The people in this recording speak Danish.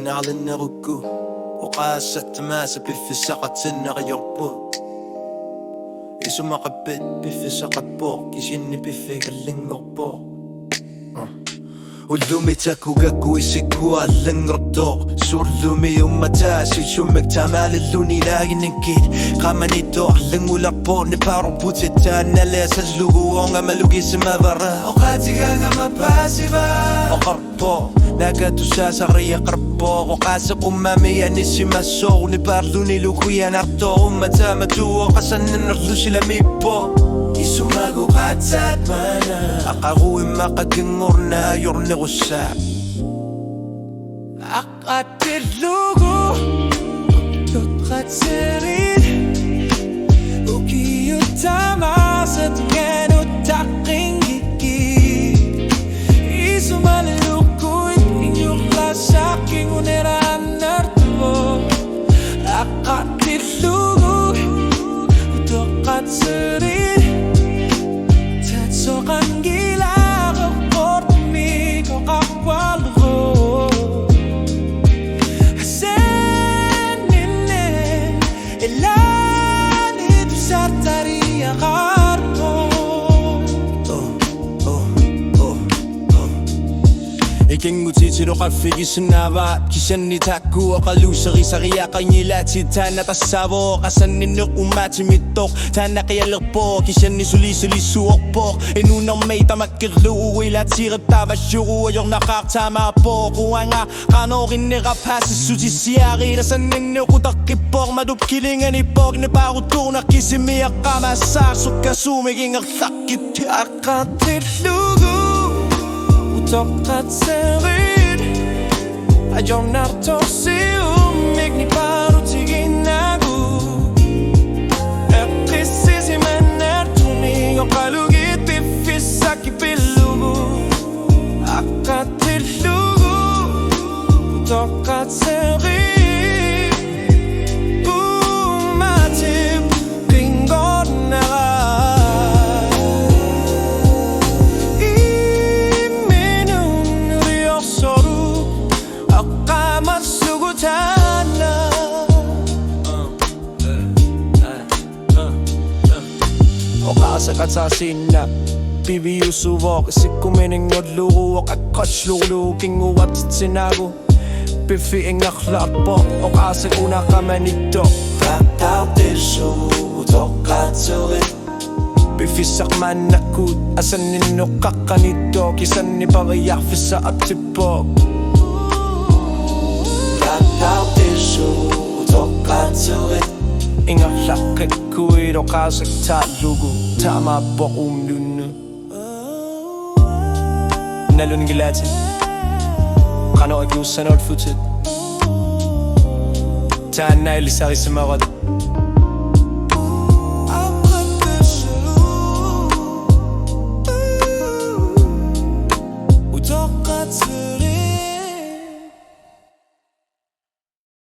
نغلنغكو وقاست ماسة بفسقة نغيربو يسمى قبت بفسقة بوق يجيني بفقلنغبو ولومي تاكو قاكو يسيكو اللنغردو سور لومي ومتاسي شمك تامال اللوني لاي ننكيد قامني دو لنغو لربو نبارو بوتيتانا لا سجلوغو وونغا ملوكي سما برا وقاتي قاقا مباسيبا وقربو ناقاتو ساسغري قربو وقاسق أمامي أنسي مسو نبارلوني لوكويا نردو ومتامتو وقسن نردوش لميبو يسمى قاتات مانا أقاغو إما قاقنغورنا يورني غساب أقاتل لوغو تقاترين وكي يتاماسة كانوا تاقينكي يسمى للوكوين يغلا شاكين ونران نردو أقاتل لوغو تقاترين sokan gila kormi ko kakwalgo hasenine elani tusartari agarto Ikingu titiro qalfigi sinaba kishanni takku qalusari sariya qaynilati tana tasabo qasanni nuqumati mittoq tana qayalqpo kishanni suli suoqpo inuna meita makirlu ila tirtava shuru yorna qartama po quanga qanorinni rapasi sutisiari lasanni qutaqipor madup kilingani pog ne paru turna kisimi aqama sa sukasumi gingertaqit aqatilugu Tokatserin Ajonar torsium Migni paru tiginagu Eqisisi menertuni Yoqalugit bifisaki bilugu Akatilugu Tokatserin Umatib Ringornara Qasaqatasina bibi usuvok sikkumening nodlugu oqaqqalluglu kinguwatitsinagu bifi ingaqlarpo oqasaquna qamanitto qaqqartissu toqqatsurit bifi saqmannakut asanninnoqqaqqanitto kisanni pariarfissa aptippo qaqqartissu toqqatsurit Ingarlaqikkuit oqasaqtaallugu taamappoqumlunnu nalungilati qanoigiussanolfutit taannaillisarisimaqat